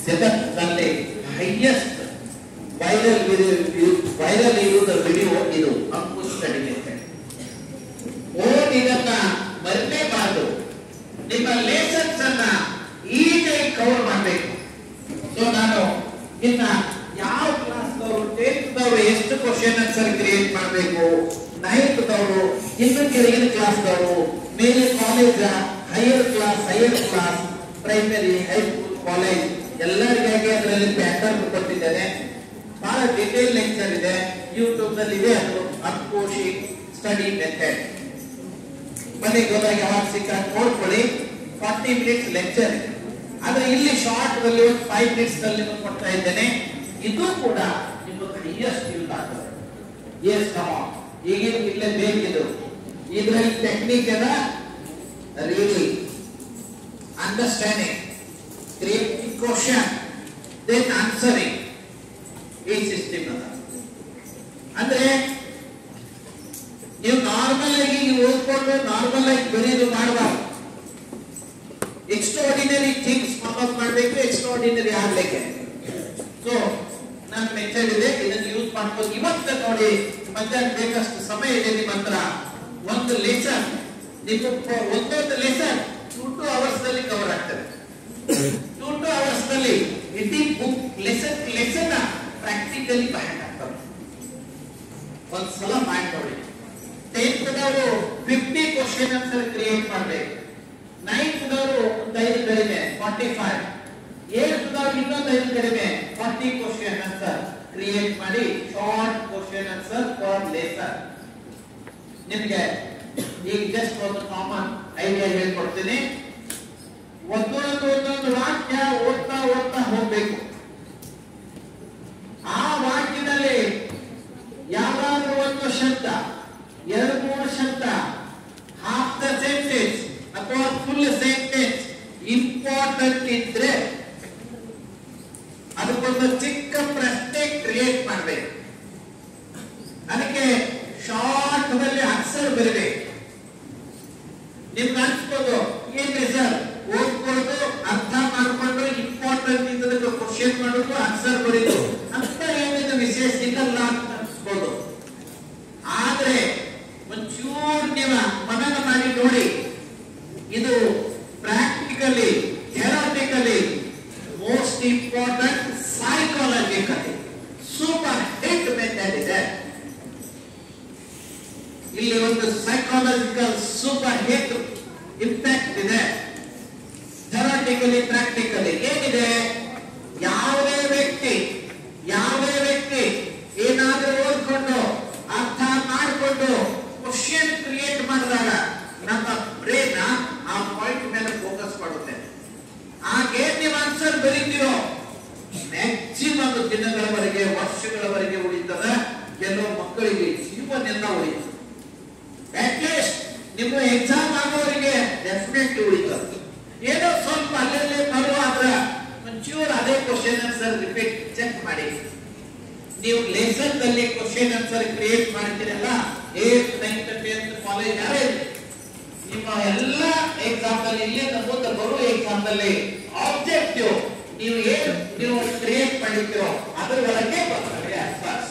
ಜಗತ್ತಿನಲ್ಲಿ highest viral ಇರುವುದ video ಇದು ಅಂಕುಶ್ study method. ಓದಿ ಇದನ್ನ ಮರೆಯಲೇಬಾರದು. ನಿಮ್ಮ ಲೆಸನ್ಸ್ ಅನ್ನ ಈಜಿಯಾಗಿ ಕವರ್ ಮಾಡಬೇಕು. ಸೊ ನಾನು ಇನ್ನ ಯಾವ ಕ್ಲಾಸ್ ದವರು 10th ದವರು ಎಷ್ಟು ಕ್ವಶನ್ ಆನ್ಸರ್ ಕ್ರಿಯೇಟ್ ಮಾಡಬೇಕು, 9th ದವರು ಇನ್ನು ಕೆಳಗಿನ ಕ್ಲಾಸ್ ದವರು ಮೇಲೆ college higher class primary high school college ಎಲ್ಲರಿಗಾಗಿ ಅದರಲ್ಲಿ ಪ್ಯಾಟರ್ನ್ ಕೊಟ್ಟಿದ್ದೇನೆ. ಬಹಳ ಡಿಟೇಲ್ ಲೆಕ್ಚರ್ ಇದೆ, ಯೂಟ್ಯೂಬ್ ನಲ್ಲಿ ಇದೆ. ಅದು ಅಂಕುಶ್ ಸ್ಟಡಿ ಮೆಥಡ್ ಮನೆಗೆ ಹೋದಾಗ ಯಾವಾಗ ಸಿಕ್ಕ ನೋಡ್ಕೊಳ್ಳಿ. 40 ಮಿನಿಟ್ಸ್ ಲೆಕ್ಚರ್ ಇದೆ. ಆದ್ರೆ ಇಲ್ಲಿ ಶಾರ್ಟ್ ದಲ್ಲಿ 5 ಮಿನಿಟ್ಸ್ ನಲ್ಲಿ ಕೊಡ್ತಾ ಇದ್ದೇನೆ. ಇದು ಕೂಡ ನಿಮಗೆ ಹೈಯೆಸ್ಟ್ ಯೂಸ್ ಆಗ್ತದೆ. ಎಸ್ ಕಮ್ ಆನ್, ಈಗಿನ ಇಲ್ಲೇ ಬೇಕಿದು. ಇದರಲ್ಲಿ ಟೆಕ್ನಿಕ್ ಅದ really understanding, creating question then answering. ಈ ಸಿಸ್ಟಮ್ ಅದ. ಅಂದ್ರೆ ನೀವು ನಾರ್ಮಲ್ ಆಗಿ ಓದ್ಕೊಂಡು ನಾರ್ಮಲ್ ಆಗಿ ಬರೀದು ಮಾಡಬಾರ್ದು. ಎಕ್ಸ್ಟ್ರಾಆರ್ಡಿನರಿ ಥಿಂಗ್ಸ್ ಫಾಲೋ ಮಾಡಬೇಕು, ಎಕ್ಸ್ಟ್ರಾಆರ್ಡಿನರಿ ಆಗ್ಲಿಕ್ಕೆ. ಸೊ ನನ್ನ ಮೆಥಡ್ ಇದೆ, ಇದನ್ನು ಯೂಸ್ ಮಾಡ್ಕೊಂಡು ಇವತ್ತು ನೋಡಿ ಮಧ್ಯಾಹ್ನ ಬೇಕಷ್ಟು ಸಮಯ ಇದೆ ನಿಮ್ಮ ಹತ್ರ. ಒಂದು ಲೆಸನ್ ನಿಮ್ಮ ಒಂದೊಂದು ಲೆಸನ್ 2 hours ನಲ್ಲಿ ಕವರ್ ಆಗ್ತದೆ. 2 hours ನಲ್ಲಿ ಇಡೀ ಬುಕ್ ಲೆಸನ್ ಪ್ರಾಕ್ಟಿಕಲಿ ಬ್ಯಾಕ್ ಆಗ್ತದೆ. ಒಂದ್ಸಲ ಮಾಡಿ ನೋಡಿ. 10th ದವರು 50 ಕ್ವಶನ್ ಆನ್ಸರ್ ಕ್ರಿಯೇಟ್ ಮಾಡಬೇಕು. 9th ದವರು 5 ಕಡಿಮೆ 45, 8th ದವರು ಇನ್ನೊಂದು 5 ಕಡಿಮೆ 40 ಕ್ವಶನ್ ಆನ್ಸರ್ ಕ್ರಿಯೇಟ್ ಮಾಡಿ. Short question answer for lesson. ನಿಮಗೆ ಈಗ ಜಸ್ಟ್ ಒಂದು ಕಾಮನ್ ಐಡಿಯಾ ಹೇಳ್ಕೊಡ್ತೀನಿ. ಒಂದೊಂದು ವಾಕ್ಯ ಓದ್ತಾ ಹೋಗ್ಬೇಕು. ಆ ವಾಕ್ಯದಲ್ಲಿ ಯಾವ್ದಾದ್ರು ಒಂದು ಶಬ್ದ, 2-3 ಶಬ್ದ, ಹಾಫ್ ದ ಸೆಂಟೆನ್ಸ್ ಅಥವಾ ಫುಲ್ ಸೆಂಟೆನ್ಸ್ ಇಂಪಾರ್ಟೆಂಟ್ ಇದ್ರೆ ಅದಕ್ಕೊಂದು ಚಿಕ್ಕ ಪ್ರಶ್ನೆ ಕ್ರಿಯೇಟ್ ಮಾಡಬೇಕು. ಅದಕ್ಕೆ ಶಾರ್ಟ್ ದಲ್ಲಿ ಆನ್ಸರ್ ಬರಬೇಕು. ನಿಮ್ಗೆ ಅನ್ಸ್ಬೋದು ಏನ್ರಿ ಸರ್ ಓದ್ಕೊಂಡು ಅರ್ಥ ಮಾಡ್ಕೊಂಡು ಇಂಪಾರ್ಟೆಂಟ್ ಇದ್ದದಕ್ಕೆ ಕ್ವಶನ್ ಮಾಡೋದು ಆನ್ಸರ್ ಬರೀದು ಅಂತ ಏನಿದೆ ವಿಶೇಷ ಇಲ್ಲಲ್ಲ ಅಂತ ಅನ್ಸ್ಬೋದು. ಆದ್ರೆ ಒಂಚೂರು ನೀವು ಮನನ ಮಾಡಿ ನೋಡಿ, ಇದು practically theoretically most important psychologically super hit method ಇದೆ. ಇಲ್ಲಿ ಒಂದು ಸೈಕಾಲಜಿಕಲ್ ಸೂಪರ್ ಹಿಟ್ ಇಂಪ್ಯಾಕ್ಟ್ ಇದೆ. ಥಿಯರಾಟಿಕಲಿ ಪ್ರಾಕ್ಟಿಕಲಿ ಏನಿದೆ, ಯಾವುದೇ ವ್ಯಕ್ತಿ ಏನಾದ್ರೂ ಓದ್ಕೊಂಡು ಅರ್ಥ ಮಾಡಿಕೊಂಡು ಕ್ವಶನ್ ಕ್ರಿಯೇಟ್ ಮಾಡಿದಾಗ ನಮ್ಮ ಬ್ರೈನ್ ಆ ಪಾಯಿಂಟ್ ಮೇಲೆ ಫೋಕಸ್ ಮಾಡುತ್ತೆ. ಆಗೇನ್ ನೀವು ಆನ್ಸರ್ ಬರೀತೀರೋ ಮ್ಯಾಕ್ಸಿಮಮ್ ದಿನಗಳವರೆಗೆ ವರ್ಷಗಳವರೆಗೆ ಉಳಿತದ. ಕೆಲವು ಮಕ್ಕಳಿಗೆ ಜೀವನ ಎಲ್ಲ ಉಳಿತದೆ. ಅಟ್ಲೀಸ್ಟ್ ನಿಮ್ಮ ಎಕ್ಸಾಮ್ ಆಗೋರಿಗೆ ಡೆಫಿನೆಟ್ಲಿ ಉಳಿತದೆ. ಏನೋ ಸ್ವಲ್ಪ ಅಲ್ಲೇ ಬರುವಾಗ ಒಂಚೂರು ಅದೇ ಕ್ವಶನ್ ಆನ್ಸರ್ ರಿಪೀಟ್ ಚೆಕ್ ಮಾಡಿ. ನೀವು ಲೆಸನ್ ನಲ್ಲಿ ಕ್ವಶನ್ ಆನ್ಸರ್ ಕ್ರಿಯೇಟ್ ಮಾಡ್ತೀರಲ್ಲ, 8th 9th 10th ಕಾಲೇಜ್ ಯಾರೇ ನಿಮ್ಮ ಎಲ್ಲ ಎಕ್ಸಾಮ್ ನಲ್ಲಿ ಇಲ್ಲಿಂದ ಮುಂದೆ ಬರುವ ಎಕ್ಸಾಮ್ ನಲ್ಲಿ ಆಬ್ಜೆಕ್ಟಿವ್ ನೀವು ಕ್ರಿಯೇಟ್ ಮಾಡಿರ್ತೀರೋ ಅದರ ಒಳಗೆ ಬರ್ತದೆ ಆನ್ಸರ್ಸ್.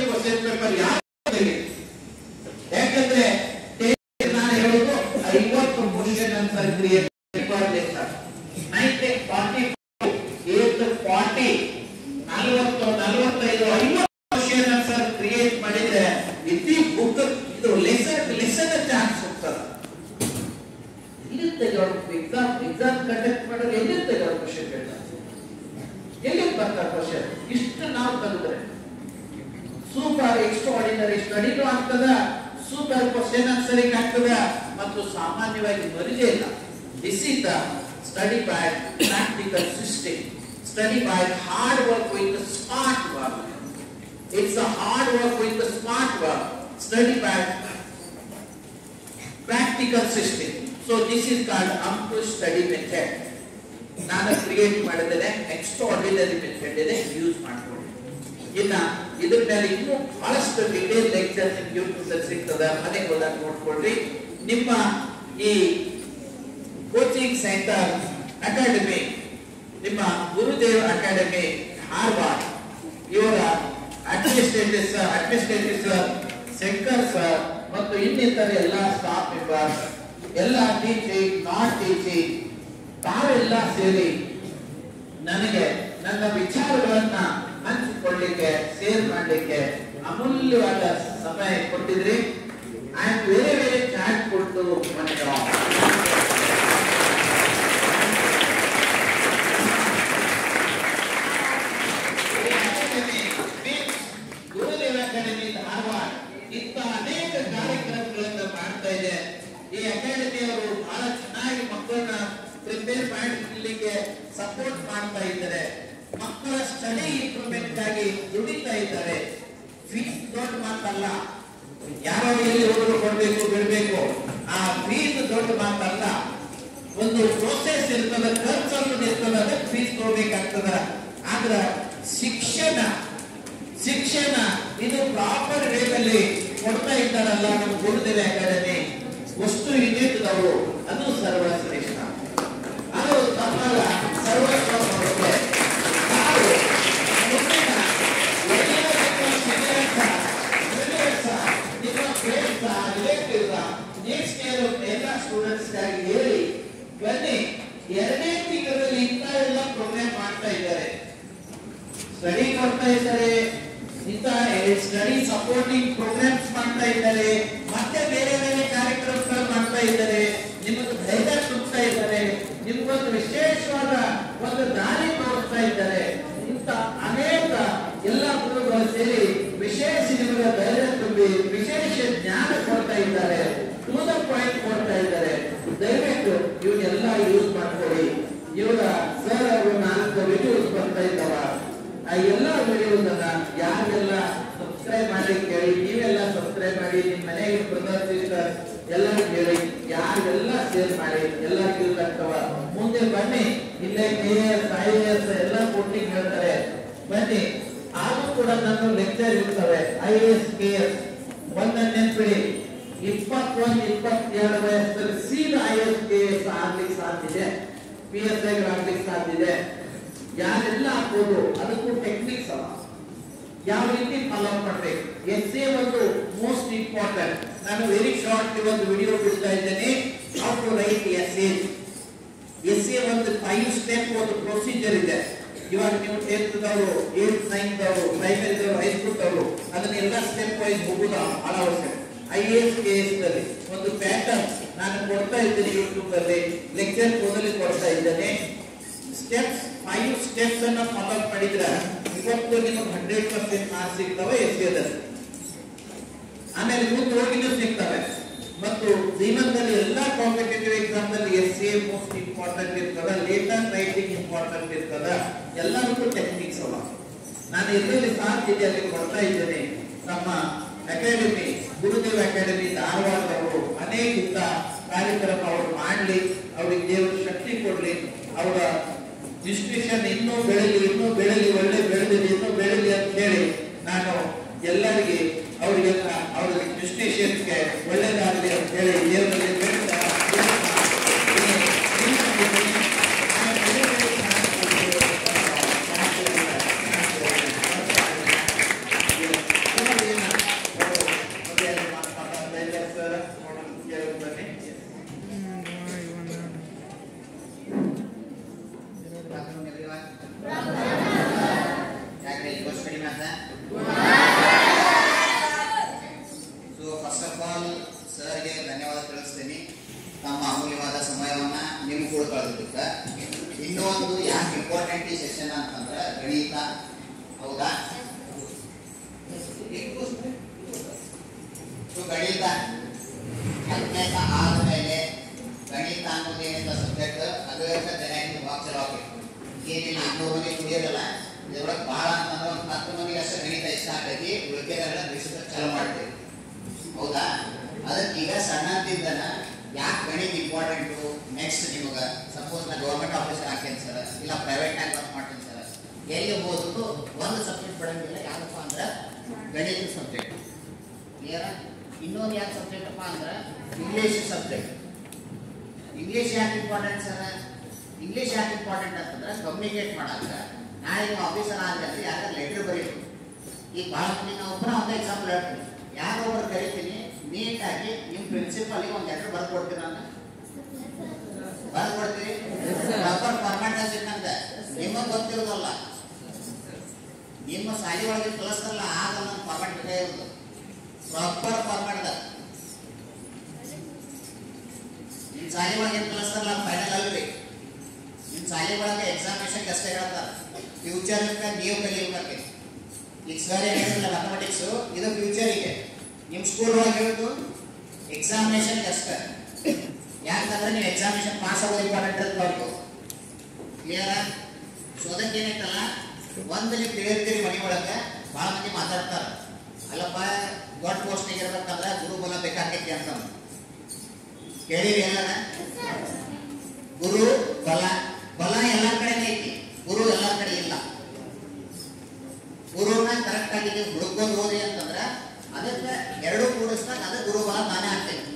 ಕ್ವಶನ್ ಪೇಪರ್ ಯಾಕಂದ್ರೆ ನಾನು ಹೇಳೋದು 50 ಕ್ವಶನ್ ಆನ್ಸರ್ ಕ್ರಿಯೇಟ್ ಮಾಡಿ. 9th 40, 8th 40, 40, 45, 50 question answer create ಮಾಡಿದ್ರೆ ಇಡೀ ಬುಕ್ ಇದು ಲೆಸನ್ ಚಾನ್ಸ್ ಹೋಗ್ತದೆ. ಇಲ್ಲಿ ತೆಗೆಯೋದು ಎಕ್ಸಾಮ್ ಕಂಡಕ್ಟ್ ಮಾಡೋದು ಎಲ್ಲಿ ತೆಗೆಯೋದು ಕ್ವಶನ್ ಕೇಳ್ತಾರೆ, ಎಲ್ಲಿ ಬರ್ತಾರೆ ಕ್ವಶನ್. ಇಷ್ಟು ನಾವು ತೆಗೆದ್ರೆ ಸೂಪರ್ ಎಕ್ಸ್ಟ್ರಾಆರ್ಡಿನರಿ ಸ್ಟಡಿನೂ ಆಗ್ತದ, ಸೂಪರ್ ಕ್ವಶನ್ ಆನ್ಸರಿಂಗ್ ಆಗ್ತದ, ಮತ್ತು ಸಾಮಾನ್ಯವಾಗಿ ಬರಿದೇ ಇಲ್ಲ. This is the study by practical system, study by hard work with smart work. It's a hard work with the smart work. Study by practical system. So this is called Ankush study method. ನಾನು create ಮಾಡಿದ್ದೇನೆ, extraordinary method ಇದೆ, use ಮಾಡ್ಕೊಳ್ಳಿ. ಇನ್ನ ಇದ್ರ ಮೇಲೆ ಇನ್ನೂ ಬಹಳಷ್ಟು detail lecture ನಿಮ್ಗೆ ಯೂಟ್ಯೂಬ್ ಸಿಗ್ತದೆ, ಮನೆಗೆ ಹೋದಾಗ ನೋಡ್ಕೊಳ್ರಿ. ನಿಮ್ಮ ಈ ಕೋಚಿಂಗ್ ಸೆಂಟರ್ ಅಕಾಡೆಮಿ ನಿಮ್ಮ ಗುರುದೇವ್ ಅಕಾಡೆಮಿ ಧಾರವಾಡ ಇವರ ಅಡ್ಮಿನಿಸ್ಟ್ರೇಟಿವ್ ಸರ್ ಶಂಕರ್ ಸರ್ ಮತ್ತು ಇನ್ನಿತರ ಎಲ್ಲ ಸ್ಟಾಫ್ ಮೆಂಬರ್ಸ್, ಎಲ್ಲ ಟೀಚಿಂಗ್ ನಾನ್ ಟೀಚಿಂಗ್ ತಾವೆಲ್ಲ ಸೇರಿ ನನಗೆ ನನ್ನ ವಿಚಾರಗಳನ್ನ ಹಂಚಿಕೊಳ್ಳಿಕ್ಕೆ ಶೇರ್ ಮಾಡಲಿಕ್ಕೆ ಅಮೂಲ್ಯವಾದ ಸಮಯ ಕೊಟ್ಟಿದ್ರಿ. I am very very thankful to my god. Gurudeva academy Dharwad ಇಂಥ ಅನೇಕ ಕಾರ್ಯಕ್ರಮಗಳನ್ನು ಮಾಡ್ತಾ ಇದೆ. ಈ ಅಕಾಡೆಮಿಯವರು ಬಹಳ ಚೆನ್ನಾಗಿ ಮಕ್ಕಳನ್ನ ಪ್ರಿಪೇರ್ ಮಾಡಲಿಕ್ಕೆ ಸಪೋರ್ಟ್ ಮಾಡ್ತಾ ಇದ್ದಾರೆ. ಮಕ್ಕಳ ಸ್ಟಡಿ ಇಂಪ್ರೂವ್ಮೆಂಟ್ ಗಾಗಿ ದುಡಿತಾ ಇದ್ದಾರೆ. ಫೀಸ್ ದೊಡ್ಡ ಮಾತಲ್ಲ, ಯಾರೋ ಎಲ್ಲಿ ಹೋದ್ರು ಕೊಡ್ಬೇಕು ಬಿಡ್ಬೇಕು, ಆ ಫೀಸ್ ದೊಡ್ಡ ಮಾತಲ್ಲ. ಒಂದು ಪ್ರೋಸೆಸ್ ಇರ್ತದ, ಖರ್ಚು ಇರ್ತದ, ಅದಕ್ಕೆ ಫೀಸ್ ತಗೋಬೇಕಾಗ್ತದ. ಆದ್ರ ಶಿಕ್ಷಣ ಇದು ಪ್ರಾಪರ್ ವೇದಲ್ಲಿ ಕೊಡ್ತಾ ಇದ್ದಾರಲ್ಲ ನಮ್ಮ ಗುರುದೇವ ಅಕಾಡೆಮಿ, ವಸ್ತು ಯೂನಿಟ್ದವರು, ಅದು ಸರ್ವಶ್ರೇಷ್ಠ, ಅದು ತಮ್ಮಲ್ಲ ಸರ್ವಸ್ವ. ಎಲ್ಲ ಸ್ಟೂಡೆಂಟ್ಸ್ ಗಾಗಿ ಹೇಳಿ ಬನ್ನಿ. 2ನೇ ತಿಂಗಳಲ್ಲಿ ಇಂಥ ಎಲ್ಲ ಪ್ರೋಗ್ರಾಮ್ ಮಾಡ್ತಾ ಇದ್ದಾರೆ, ಸ್ಟಡಿ ಕೊಡ್ತಾ ಇದ್ದಾರೆ, ಇಂಥ ಸ್ಟಡಿ ಸಪೋರ್ಟಿಂಗ್ ಪ್ರೋಗ್ರಾಮ್ಸ್ ಮಾಡ್ತಾ ಇದ್ದಾರೆ, ಮತ್ತೆ ಬೇರೆ ಬೇರೆ ಕಾರ್ಯಕ್ರಮಗಳು ಮಾಡ್ತಾ ಇದ್ದಾರೆ. ನಿಮಗೆ ಧೈರ್ಯ ತುಂಬುತ್ತಾ ಇದ್ದಾರೆ, ನಿಮಗೊಂದು ವಿಶೇಷವಾದ ಒಂದು ದಾರಿ ತೋರಿಸ್ತಾ ಇದ್ದಾರೆ. ಇಂಥ ಅನೇಕ ಎಲ್ಲ ಗುರುಗಳು ಸೇರಿ ವಿಶೇಷ ನಿಮಗೆ ಧೈರ್ಯ ತುಂಬಿ ವಿಶೇಷ ಜ್ಞಾನ ಕೊಡ್ತಾ ಇದ್ದಾರೆ, ಟು ದ ಪಾಯಿಂಟ್ ಕೊಡ್ತಾ ಇದ್ದಾರೆ. ದಯವಿಟ್ಟು ಇವನ್ನೆಲ್ಲ ಯೂಸ್ ಮಾಡ್ಕೊಳ್ಳಿ. ಇವರ ಸರ್ ಅವರು 4 ವಿಡಿಯೋಸ್ ಬರ್ತಾ ಇದ್ದಾವ. ಆ ಎಲ್ಲ ವಿಡಿಯೋಸ್ ಅನ್ನ ಯಾರೆಲ್ಲ ಸಬ್ಸ್ಕ್ರೈಬ್ ಮಾಡಿ ಕೇಳಿ, ನೀವೆಲ್ಲ ಸಬ್ಸ್ಕ್ರೈಬ್ ಮಾಡಿ, ನಿಮ್ಮ ಮನೆಗೆ ಬ್ರದರ್ ಸಿಸ್ಟರ್ ಎಲ್ಲ ಕೇಳಿ, ಯಾರೆಲ್ಲ ಶೇರ್ ಮಾಡಿ, ಎಲ್ಲ ಯೂಸ್ ಆಗ್ತವ. ಮುಂದೆ ಬನ್ನಿ, ಇಲ್ಲೇ KS IAS ಎಲ್ಲ ಕೋಟಿಂಗ್ ಹೇಳ್ತಾರೆ, ಬನ್ನಿ. ಆದ್ರೂ ಕೂಡ ನನ್ನ ಲೆಕ್ಚರ್ ಇರ್ತವೆ IAS KS. ಒಂದನ್ನ ನೆನ್ಪಿಡಿ, 21-22 ವಯಸ್ಸಲ್ಲಿ ಸೀದಾ IAS KS ಆಗ್ಲಿಕ್ಕೆ ಸಾಧ್ಯ ಇದೆ, PSI ಆಗ್ಲಿಕ್ಕೆ ಸಾಧ್ಯ ಇದೆ. ಯಾರೆಲ್ಲ ಆಗ್ಬೋದು, ಅದಕ್ಕೂ ಟೆಕ್ನಿಕ್ಸ್ ಅವ, ಯಾವ ರೀತಿ ಫಾಲೋ ಮಾಡ್ಬೇಕು. ಎಸ್ಸೆ ಒಂದು ಮೋಸ್ಟ್ ಇಂಪಾರ್ಟೆಂಟ್. ನಾನು ವೆರಿ ಶಾರ್ಟ್ ಒಂದು ವಿಡಿಯೋ ಬಿಡ್ತಾ ಇದ್ದೇನೆ, ಹೌ ಟು ರೈಟ್ ಎಸ್ಸೆ. ಒಂದು 5 ಸ್ಟೆಪ್ ಒಂದು ಪ್ರೊಸೀಜರ್ ಇದೆ. ಇವಾಗ ನೀವು 10th ದವರು, 8th 9th ದವರು, primary ದವರು, high school ದವರು ಅದನ್ನೆಲ್ಲ ಸ್ಟೆಪ್ ವೈಸ್ ಹೋಗುದಾ ಬಹಳ ಅವಶ್ಯಕ. IAS KS ನಲ್ಲಿ ಒಂದು ಪ್ಯಾಟರ್ನ್ ನಾನು ಕೊಡ್ತಾ ಇದ್ದೇನೆ, ಯೂಟ್ಯೂಬ್ ಅಲ್ಲಿ ಲೆಕ್ಚರ್ ಮೊದಲೇ ಕೊಡ್ತಾ ಇದ್ದೇನೆ. 5 ಸ್ಟೆಪ್ಸ್ ಅನ್ನ ಫಾಲೋ ಮಾಡಿದ್ರೆ ಇವತ್ತು ನಿಮಗೆ 100% ಮಾರ್ಕ್ಸ್ ಸಿಗ್ತವೆ ಎಸ್ಎದಲ್ಲಿ. ಆಮೇಲೆ ಮುಂದೆ ಹೋಗಿನೂ ಸಿಗ್ತವೆ. ಮತ್ತು ಜೀವನದಲ್ಲಿ ಎಲ್ಲಾ ಕಾಂಪಿಟೇಟಿವ್ ಎಕ್ಸಾಮ್ ನಲ್ಲಿ ಎಸ್ಎ ಮೋಸ್ಟ್ ಇಂಪಾರ್ಟೆಂಟ್ ಇರ್ತದ, ಲೇಟರ್ ರೈಟಿಂಗ್ ಇಂಪಾರ್ಟೆಂಟ್ ಇರ್ತದ, ಎಲ್ಲದಕ್ಕೂ ಟೆಕ್ನಿಕ್ಸ್ ಅವ. ನಾನು ಎಲ್ಲೆಲ್ಲಿ ಸಾಧ್ಯ ಇದೆ ಅಲ್ಲಿ ಕೊಡ್ತಾ ಇದ್ದೇನೆ. ನಮ್ಮ ಅಕಾಡೆಮಿ ಗುರುದೇವ್ ಅಕಾಡೆಮಿ ಧಾರವಾಡದವರು ಅನೇಕ ಕಾರ್ಯಕ್ರಮ ಅವರು ಮಾಡಲಿ, ಅವ್ರಿಗೆ ದೇವರು ಶಕ್ತಿ ಕೊಡ್ಲಿ, ಅವರ ಇನ್ಸ್ಟಿಟ್ಯೂಷನ್ ಇನ್ನೂ ಬೆಳಲಿ, ಒಳ್ಳೆ ಬೆಳೆದಿದೆ, ಇನ್ನೂ ಬೆಳಲಿ ಅಂತ ಹೇಳಿ ನಾನು ಎಲ್ಲರಿಗೆ ಅವರಿಗೆಲ್ಲ ಅವರ ಇನ್ಸ್ಟಿಟ್ಯೂಷನ್ಗೆ ಒಳ್ಳೆಯದಾಗಲಿ ಅಂತ ಹೇಳಿ ದೇವರಲ್ಲಿ ಬೇಡ್ತಾ ಇನ್ನೊಂದು ಯಾಕೆ ಇಂಪಾರ್ಟೆಂಟ್ ಈ ಸೆಷನ್ ಅಂತಂದ್ರೆ ಗಣಿತ. ಹೌದಾ? ಗಣಿತ 10ನೇ ಆದ್ಮೇಲೆ ಗಣಿತ ಅನ್ನೋದು ಏನಿಲ್ಲ ಸಬ್ಜೆಕ್ಟ್, ಅದಕ್ಕೆ ಚೆನ್ನಾಗಿ ಭಾಳ ಚಲೋ ಆಗಬೇಕು. ಏನಿಲ್ಲ 200 ಮಂದಿ ಕುಡಿಯೋದಲ್ಲ, ಇದ್ರೊಳಗೆ ಭಾಳ ಅಂತಂದ್ರೆ ಒಂದು 10 ಮಂದಿಗೆ ಅಷ್ಟೇ ಗಣಿತ ಇಷ್ಟ ಆಗ್ತೈತಿ, ಉಳಿಕೆಲ್ಲ ಬೇಸಿಕ್ ಚಲೋ ಮಾಡ್ತೀವಿ. ಹೌದಾ? ಅದಕ್ಕೆ ಈಗ ಸಣ್ಣದಿಂದನ ಯಾಕೆ ಗಣಿತ ಇಂಪಾರ್ಟೆಂಟು, ನೆಕ್ಸ್ಟ್ ನಿಮಗೆ ಸಪೋಸ್ ನಾ ಗೌರ್ಮೆಂಟ್ ಆಫೀಸರ್ ಹಾಕ್ತೇನೆ ಸರ್, ಇಲ್ಲ ಪ್ರೈವೇಟ್ನಾಗ ವರ್ಕ್ ಮಾಡ್ತೀನಿ ಸರ್, ಎಲ್ಲಿ ಹೋದ್ರು ಒಂದು ಸಬ್ಜೆಕ್ಟ್ ಬಿಡಂಗಿಲ್ಲ. ಯಾಕಪ್ಪ ಅಂದ್ರೆ ಗಣಿತ ಸಬ್ಜೆಕ್ಟ್ ಕ್ಲಿಯರ. ಇನ್ನೊಂದು ಯಾಕೆ ಸಬ್ಜೆಕ್ಟಪ್ಪ ಅಂದ್ರೆ ಇಂಗ್ಲೀಷ್ ಸಬ್ಜೆಕ್ಟ್. ಇಂಗ್ಲೀಷ್ ಯಾಕೆ ಇಂಪಾರ್ಟೆಂಟ್ ಸರ್? ಇಂಗ್ಲೀಷ್ ಯಾಕೆ ಇಂಪಾರ್ಟೆಂಟ್ ಅಂತಂದ್ರೆ ಕಮ್ಯುನಿಕೇಟ್ ಮಾಡಾಕ ನಾಳೆ ನೀವು ಆಫೀಸರ್ ಆಗಲಿ ಯಾರು ಲೆಟರ್ ಬರೀಬೇಕು. ಈಗ ಭಾಳ ಮಂದಿ ನಾವು ಒಬ್ಬರ ಒಂದು ಎಕ್ಸಾಂಪಲ್ ಹೇಳ್ತೀನಿ. ಯಾರೋ ಒಬ್ಬರು ಕರಿತೀನಿ, ನೀಟಾಗಿ ನಿಮ್ಮ ಪ್ರಿನ್ಸಿಪಲ್ಗೆ ಒಂದು ಲೆಟರ್ ಬರ್ದು ಕೊಡ್ತೀರ ಅಂತ ಬರ್ದು ಕೊಡ್ತೀರಿ. ಪ್ರಾಪರ್ ಫಾರ್ಮ್ಯಾಟ್ ಆಗಿತ್ತಂತ ನಿಮಗೆ ಗೊತ್ತಿರೋದಲ್ಲ, ನಿಮ್ಮ ಶಾಲೆ ಒಳಗೆ ಕಳಿಸ್ತಾರಲ್ಲ ಆಗ ನನ್ನ ಫಾರ್ಮ್ಯಾಟ್ ಬೇಕಾ ಇರೋದು ಪ್ರಾಪರ್ ಫಾರ್ಮ್ಯಾಟ್ ಅದ. ನಿಮ್ಮ ಶಾಲೆ ಒಳಗೆ ಕಳಿಸ್ತಾರಲ್ಲ ಫೈನಲ್ ಅಲ್ರಿ. ನಿಮ್ಮ ಶಾಲೆ ಒಳಗೆ ಎಕ್ಸಾಮಿನೇಷನ್ ಅಷ್ಟೇ ಹೇಳ್ತಾರೆ, ಫ್ಯೂಚರ್ ನೀವು ಕಲಿಯೋಕೆ. ಈಗ ಸರ್ ಏನು ಹೇಳಿಲ್ಲ ಮ್ಯಾಥಮೆಟಿಕ್ಸ್ ಇದು ಫ್ಯೂಚರಿಗೆ. ನಿಮ್ಮ ಸ್ಕೂಲ್ ಒಳಗೆ ಹೇಳೋದು ಎಕ್ಸಾಮಿನೇಷನ್ ಅಷ್ಟೇ. ಯಾಕಂದ್ರೆ ನೀವು ಎಕ್ಸಾಮಿನೇಷನ್ ಪಾಸ್ ಆಗೋದು ಇಂಪಾರ್ಟೆಂಟ್ ಅಂತ ಬರ್ತು. ಕ್ಲಿಯರ? ಸೊ ಅದಕ್ಕೆ ಏನೈತಲ್ಲ, ಒಂದು ನೀವು ತಿಳಿರ್ತೀರಿ ಮನೆ ಒಳಗೆ ಭಾಳ ಮಂದಿ ಮಾತಾಡ್ತಾರೆ, ಅಲ್ಲಪ್ಪ ದೊಡ್ಡ ಪೋಸ್ಟಿಗೆ ಇರ್ಬೇಕಂದ್ರೆ ಗುರುಬಲ ಬೇಕಾಗೈತಿ ಅಂತ ಕೇಳಿರಿ ಎಲ್ಲರ. ಗುರು ಬಲ, ಬಲ ಎಲ್ಲ ಕಡೆನೇ ಐತಿ, ಗುರು ಎಲ್ಲ ಕಡೆ ಇಲ್ಲ. ಗುರುನ ಕರೆಕ್ಟ್ ಆಗಿ ನೀವು ಹುಡುಕೊಂಡು ಹೋದ್ರಿ ಅಂತಂದ್ರೆ ಅದಕ್ಕೆ ಎರಡು ಕೂಡಿಸಿದಾಗ ಅದು ಗುರುಬಲ ತಾನೇ ಆಗ್ತೈತಿ.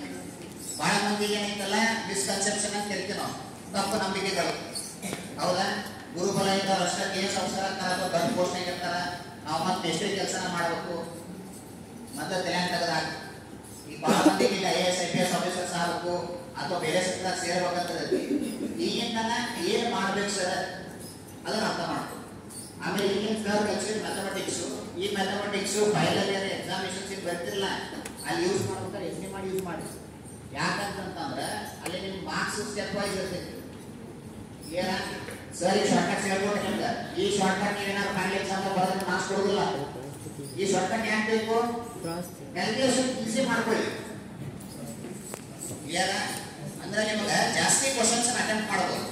ಬಹಳ ಮಂದಿಗೆ ಏನೈತಲ್ಲ ಮಿಸ್ಕನ್ಸೆಪ್ಷನ್ ಅಂತ ಹೇಳ್ತೀವಿ ನಾವು, ತಪ್ಪು ನಂಬಿಕೆಗಳು. ಹೌದಾ? ಗುರುಬಲ ಇದ್ದವ್ರು ಅಷ್ಟೇ ಕೇಸ್ ಅವಸರ ಆಗ್ತಾರ ಅಥವಾ ದೊಡ್ಡ ಪೋಸ್ಟ್ನಾಗ ಇರ್ತಾರ, ನಾವು ಮತ್ತೆ ಎಷ್ಟೇ ಕೆಲಸನ ಮಾಡಬೇಕು ಮತ್ತೆ ತಲೆ ತೆಗೆದಾಗ. ಈಗ ಬಹಳ ಮಂದಿಗೆ ಈಗ IAS IPS ಆಫೀಸರ್ಸ್ ಆಗಬೇಕು ಅಥವಾ ಬೇರೆ ಸೆಕ್ಟರ್ ಸೇರ್ಬೇಕಂತದೈತಿ. ಈಗಿನ ಏನು ಮಾಡ್ಬೇಕು ಸರ್ ಅದನ್ನ ಅರ್ಥ ಮಾಡ್ಬೇಕು. ಆಮೇಲೆ ಈಗಿನ ಸರ್ ಕಲ್ಸಿದ ಮ್ಯಾಥಮೆಟಿಕ್ಸು, ಈ ಮ್ಯಾಥಮೆಟಿಕ್ಸು ಫೈನಲ್ ಇಯರ್ ಎಕ್ಸಾಮಿನೇಷನ್ಸ್ ಬರ್ತಿಲ್ಲ, ಅಲ್ಲಿ ಯೂಸ್ ಮಾಡ್ಬೇಕಾದ್ರೆ ಎಸ್ ಮಾಡಿ ಯೂಸ್ ಮಾಡಿ. ಯಾಕಂತಂದ್ರೆ ಅಲ್ಲಿ ನಿಮ್ಮ ಮಾರ್ಕ್ಸ್ ಸ್ಟೆಪ್ ವೈಸ್ ಇರ್ತೈತಿ. ಏನ ಸರ್ ಈ ಶಾರ್ಟ್ ಕಟ್ಸ್ ಹೇಳ್ಕೊಟ್ಟು ನಿಮ್ಗೆ, ಈ ಶಾರ್ಟ್ ಕಟ್ ಏನಾದ್ರು ಫೈನಲ್ ಎಕ್ಸಾಮ್ ಬರೋದಕ್ಕೆ ಮಾರ್ಕ್ಸ್ ಕೊಡೋದಿಲ್ಲ. ಈ ಶಾರ್ಟ್ ಕಟ್ ಯಾಕೆ ಬೇಕು? ಕ್ಯಾಲ್ಕುಲೇಷನ್ ಈಸಿ ಮಾಡ್ಕೊಳ್ಳಿ. ಏನ ಅಂದ್ರೆ ನಿಮಗೆ ಜಾಸ್ತಿ ಕ್ವಶನ್ಸ್ ಅಟೆಂಪ್ಟ್ ಮಾಡ್ಬೋದು.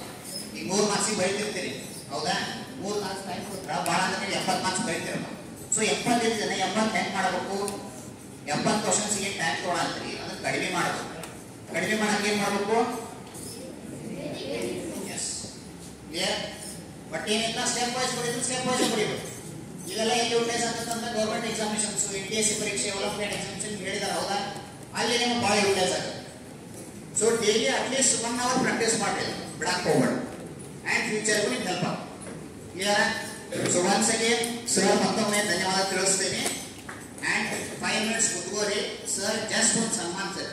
ಈಗ 3 ಮಾರ್ಕ್ಸಿಗೆ ಬರೀತಿರ್ತೀರಿ, ಹೌದಾ? 3 ಮಾರ್ಕ್ಸ್ ಟೈಮ್ ಕೊಟ್ರೆ ಭಾಳ ಅಂದ್ರೆ 70 ಮಾರ್ಕ್ಸ್ ಬರೀತಿರಮ್ಮ. ಸೊ 70 ಜನ 70 ಹೆಂಗೆ ಮಾಡಬೇಕು? 70 ಕ್ವಶನ್ಸ್ಗೆ ಟೈಮ್ ತೊಗೊಳತ್ತೀರಿ, ಅದನ್ನ ಕಡಿಮೆ ಮಾಡಬೇಕು. ಕಡಿಮೆ ಮಾಡಕ್ಕೆ ಏನು ಮಾಡಬೇಕು? ಬಟ್ ಏನಿಲ್ಲ ಸ್ಟೆಪ್ ವೈಸ್ ಬರೀದ್ರು ಸ್ಟೆಪ್ ವೈಸ್ ಬರೀಬೇಕು. ಇದೆಲ್ಲ ಎಲ್ಲಿ ಯೂಟಿಲೈಸ್ ಆಗ್ತಂದ್ರೆ ಗೌರ್ಮೆಂಟ್ ಎಕ್ಸಾಮಿನೇಷನ್ಸ್, NTSC ಪರೀಕ್ಷೆ, ಡೆವಲಪ್ಮೆಂಟ್ ಎಕ್ಸಾಮಿನೇಷನ್ ಹೇಳಿದಾರೆ, ಹೌದಾ? ಅಲ್ಲಿ ನಿಮ್ಗೆ ಭಾಳ ಯೂಟಿಲೈಸ್ ಆಗುತ್ತೆ. So daily at least 1 hour practice ಮಾಡಿ ಬಿಡಕ್ಕೆ ಹೋಗ್ಬೇಡ, ಆ್ಯಂಡ್ ಫ್ಯೂಚರ್ಗೂ ನಿಮ್ಗೆ ಹೆಲ್ಪ್ ಆಗುತ್ತೆ. Clear? So once again sir ಮತ್ತೊಮ್ಮೆ ಧನ್ಯವಾದ ತಿಳಿಸ್ತೀನಿ. And 5 minutes ಕೂತ್ಕೋರಿ. ಸರ್ ಜಸ್ಟ್ ಒಂದು ಸನ್ಮಾನ ಸರ್